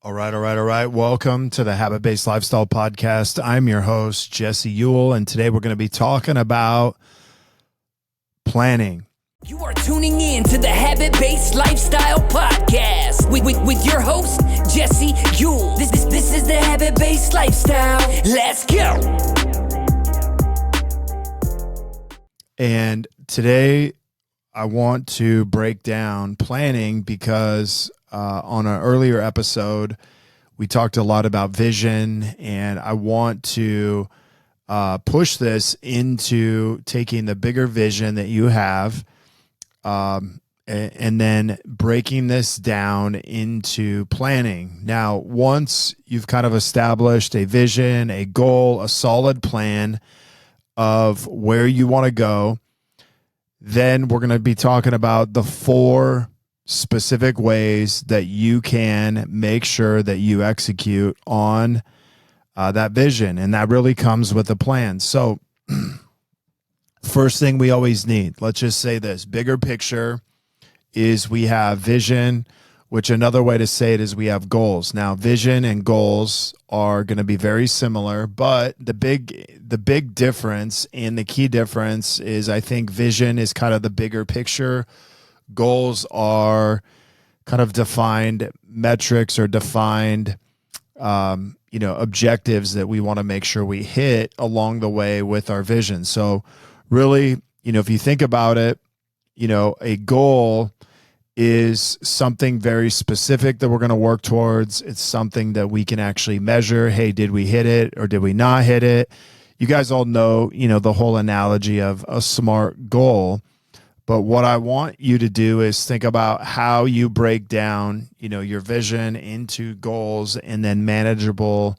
All right. Welcome to the Habit-Based Lifestyle Podcast. I'm your host, Jesse Ewell, and today we're going to be talking about planning. You are tuning in to the Habit-Based Lifestyle Podcast with your host, Jesse Ewell. This is the Habit-Based Lifestyle. Let's go. And today I want to break down planning because on an earlier episode, we talked a lot about vision, and I want to push this into taking the bigger vision that you have and then breaking this down into planning. Now, once you've kind of established a vision, a goal, a solid plan of where you want to go, then we're going to be talking about the 4 specific ways that you can make sure that you execute on that vision. And that really comes with a plan. So first thing we always need, let's just say this, bigger picture is we have vision, which another way to say it is we have goals. Now, vision and goals are going to be very similar, but the big difference and the key difference is I think vision is kind of the bigger picture. Goals are kind of defined metrics or defined, objectives that we want to make sure we hit along the way with our vision. So really, if you think about it, a goal is something very specific that we're going to work towards. It's something that we can actually measure. Hey, did we hit it or did we not hit it? You guys all know, the whole analogy of a SMART goal. But what I want you to do is think about how you break down, your vision into goals and then manageable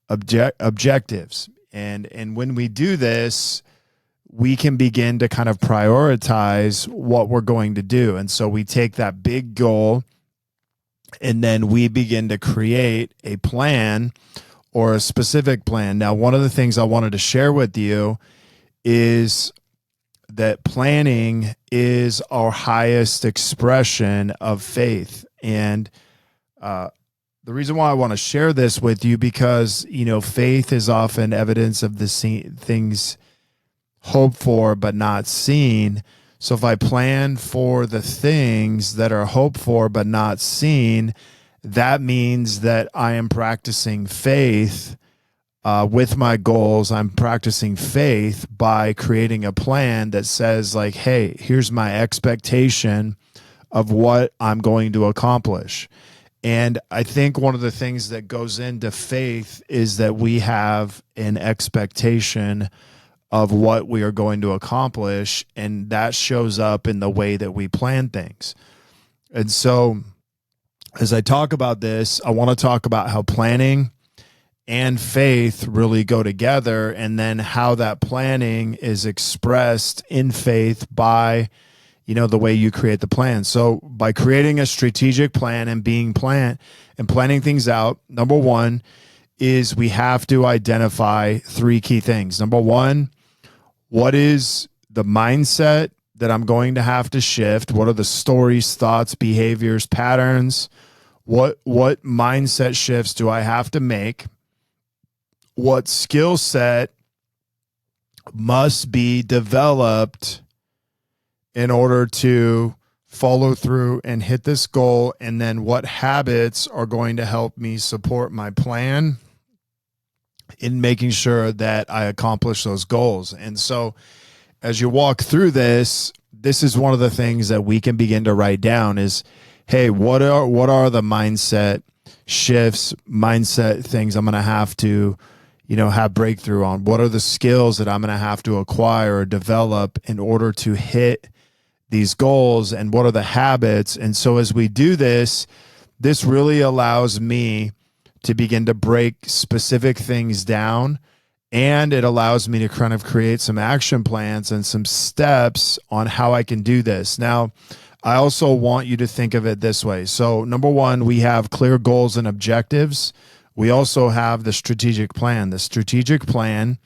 objectives. And when we do this, we can begin to kind of prioritize what we're going to do. And so we take that big goal and then we begin to create a plan or a specific plan. Now, one of the things I wanted to share with you is that planning is our highest expression of faith. And the reason why I want to share this with you, because, faith is often evidence of the things hoped for but not seen. So if I plan for the things that are hoped for but not seen, that means that I am practicing faith with my goals. I'm practicing faith by creating a plan that says like, hey, here's my expectation of what I'm going to accomplish. And I think one of the things that goes into faith is that we have an expectation of what we are going to accomplish, and that shows up in the way that we plan things. And so as I talk about this, I want to talk about how planning and faith really go together, and then how that planning is expressed in faith by, the way you create the plan. So by creating a strategic plan and planning things out, number one is we have to identify 3 key things. Number one, what is the mindset that I'm going to have to shift? What are the stories, thoughts, behaviors, patterns? What mindset shifts do I have to make? What skill set must be developed in order to follow through and hit this goal? And then what habits are going to help me support my plan in making sure that I accomplish those goals? And so as you walk through this is one of the things that we can begin to write down is, hey, what are the mindset shifts, mindset things I'm going to have to have breakthrough on? What are the skills that I'm going to have to acquire or develop in order to hit these goals? And what are the habits? And so as we do this really allows me to begin to break specific things down, and it allows me to kind of create some action plans and some steps on how I can do this. Now, I also want you to think of it this way. So number one, we have clear goals and objectives. We also have the strategic plan. The strategic plan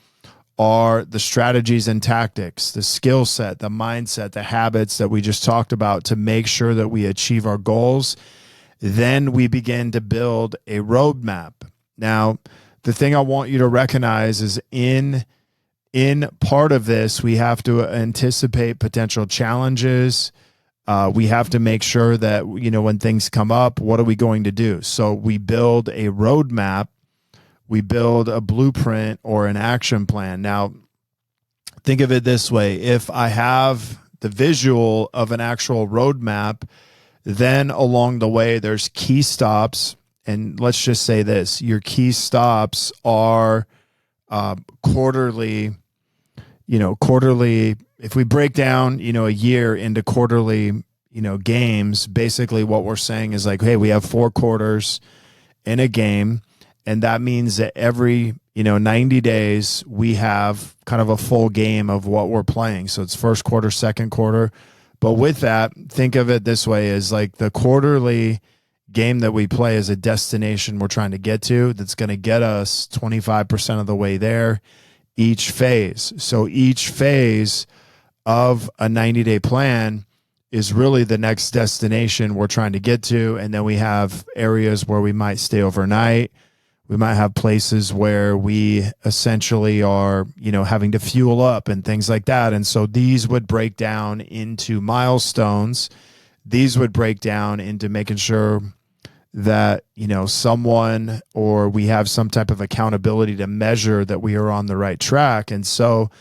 are the strategies and tactics, the skill set, the mindset, the habits that we just talked about to make sure that we achieve our goals. then we begin to build a roadmap. Now, the thing I want you to recognize is in part of this, we have to anticipate potential challenges. We have to make sure that, when things come up, what are we going to do? So we build a roadmap, we build a blueprint or an action plan. Now, think of it this way. If I have the visual of an actual roadmap, then along the way, there's key stops. And let's just say this, your key stops are quarterly, if we break down, a year into quarterly, games, basically what we're saying is like, hey, we have 4 quarters in a game. And that means that every, 90 days, we have kind of a full game of what we're playing. So it's first quarter, second quarter. But with that, think of it this way, is like the quarterly game that we play is a destination we're trying to get to that's going to get us 25% of the way there each phase. So each phase of a 90-day plan is really the next destination we're trying to get to. And then we have areas where we might stay overnight. We might have places where we essentially are, having to fuel up and things like that. And so these would break down into milestones. These would break down into making sure that, someone or we have some type of accountability to measure that we are on the right track. And so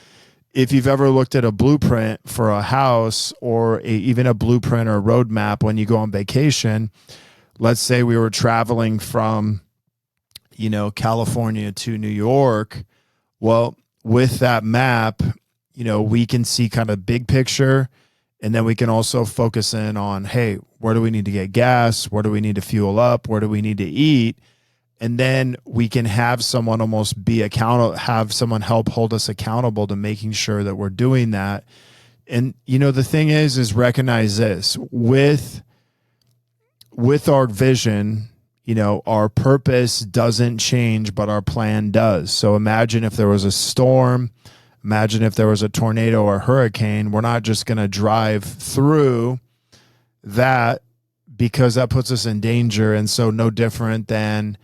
if you've ever looked at a blueprint for a house or even a blueprint or a roadmap when you go on vacation, let's say we were traveling from, California to New York. Well, with that map, we can see kind of big picture, and then we can also focus in on, hey, where do we need to get gas? Where do we need to fuel up? Where do we need to eat? And then we can have someone almost be accountable, have someone help hold us accountable to making sure that we're doing that. And, the thing is recognize this with our vision, our purpose doesn't change, but our plan does. So imagine if there was a storm, imagine if there was a tornado or hurricane, we're not just going to drive through that because that puts us in danger. And so no different than,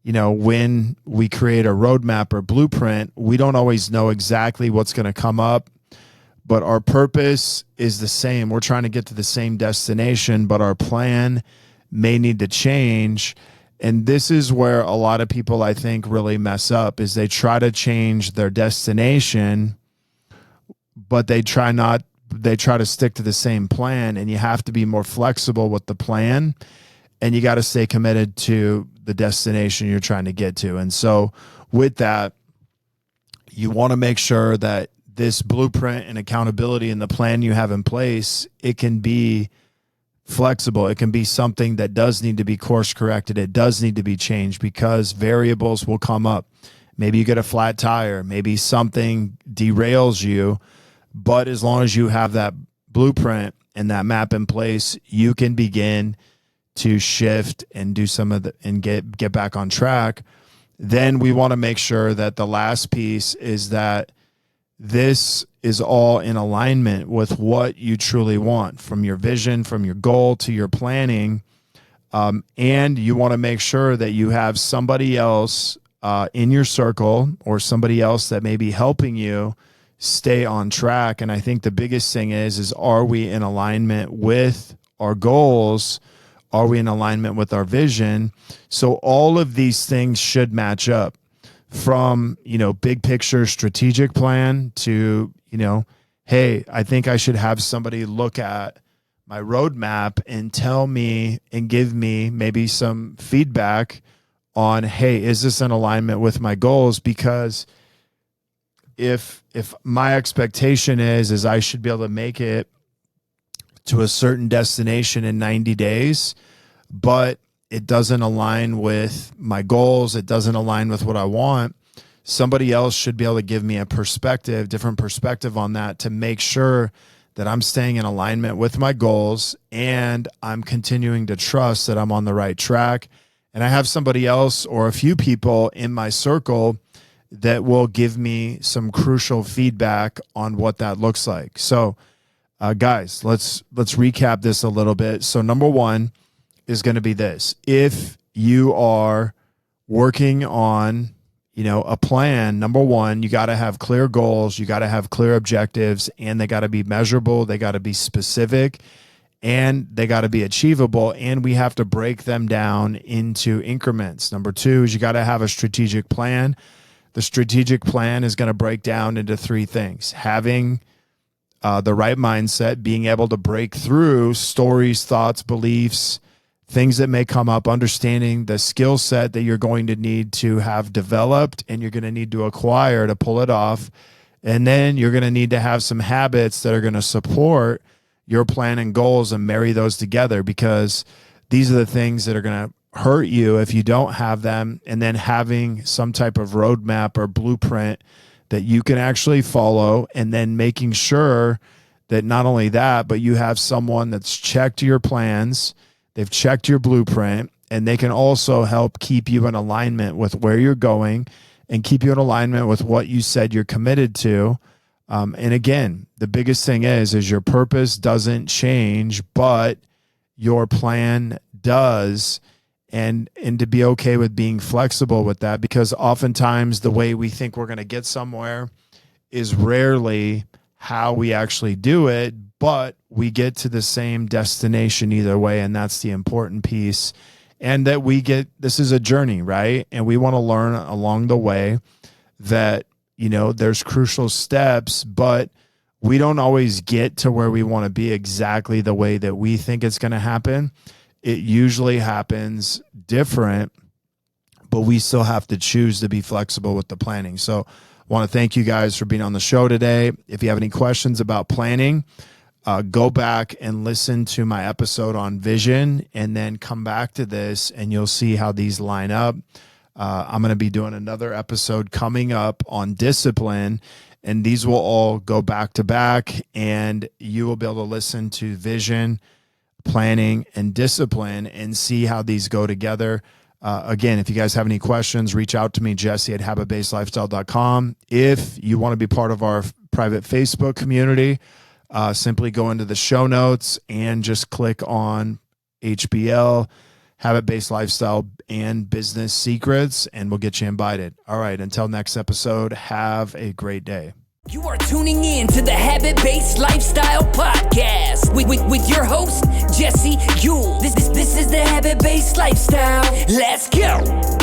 when we create a roadmap or blueprint, we don't always know exactly what's going to come up, but our purpose is the same. We're trying to get to the same destination, but our plan may need to change. And this is where a lot of people, I think, really mess up, is they try to change their destination, but they try to stick to the same plan. And you have to be more flexible with the plan, and you got to stay committed to the destination you're trying to get to. And so with that, you want to make sure that this blueprint and accountability and the plan you have in place, it can be flexible. It can be something that does need to be course corrected. It does need to be changed because variables will come up. Maybe you get a flat tire, maybe something derails you, but as long as you have that blueprint and that map in place, you can begin to shift and do some of the, and get back on track. Then we want to make sure that the last piece is that this is all in alignment with what you truly want, from your vision, from your goal to your planning. And you want to make sure that you have somebody else in your circle or somebody else that may be helping you stay on track. And I think the biggest thing is are we in alignment with our goals? Are we in alignment with our vision? So all of these things should match up, from, big picture strategic plan to, hey, I think I should have somebody look at my roadmap and tell me and give me maybe some feedback on, hey, is this in alignment with my goals? Because if my expectation is I should be able to make it to a certain destination in 90 days, but it doesn't align with my goals, it doesn't align with what I want, somebody else should be able to give me a different perspective on that, to make sure that I'm staying in alignment with my goals and I'm continuing to trust that I'm on the right track. And I have somebody else or a few people in my circle that will give me some crucial feedback on what that looks like. So guys, let's recap this a little bit. So number one, is going to be this. If you are working on, a plan, number one, you got to have clear goals, you got to have clear objectives, and they got to be measurable, they got to be specific, and they got to be achievable, and we have to break them down into increments. Number two is you got to have a strategic plan. The strategic plan is going to break down into three things: having the right mindset, being able to break through stories, thoughts, beliefs, things that may come up, understanding the skill set that you're going to need to have developed and you're going to need to acquire to pull it off. And then you're going to need to have some habits that are going to support your plan and goals and marry those together, because these are the things that are going to hurt you if you don't have them. And then having some type of roadmap or blueprint that you can actually follow, and then making sure that not only that, but you have someone that's checked your plans, they've checked your blueprint, and they can also help keep you in alignment with where you're going and keep you in alignment with what you said you're committed to. And again, the biggest thing is your purpose doesn't change, but your plan does. And to be okay with being flexible with that, because oftentimes the way we think we're going to get somewhere is rarely how we actually do it, but we get to the same destination either way. And that's the important piece. And that this is a journey, right? And we want to learn along the way that, there's crucial steps, but we don't always get to where we want to be exactly the way that we think it's going to happen. It usually happens different, but we still have to choose to be flexible with the planning. So I want to thank you guys for being on the show today. If you have any questions about planning, go back and listen to my episode on vision, and then come back to this and you'll see how these line up. I'm going to be doing another episode coming up on discipline, and these will all go back to back, and you will be able to listen to vision, planning, and discipline and see how these go together. Again, if you guys have any questions, reach out to me, Jesse@habitbasedlifestyle.com. If you want to be part of our private Facebook community, simply go into the show notes and just click on HBL, Habit-Based Lifestyle and Business Secrets, and we'll get you invited. All right, until next episode, have a great day. You are tuning in to the Habit-Based Lifestyle Podcast with your host, Jesse Ewell. This is the Habit-Based Lifestyle. Let's go.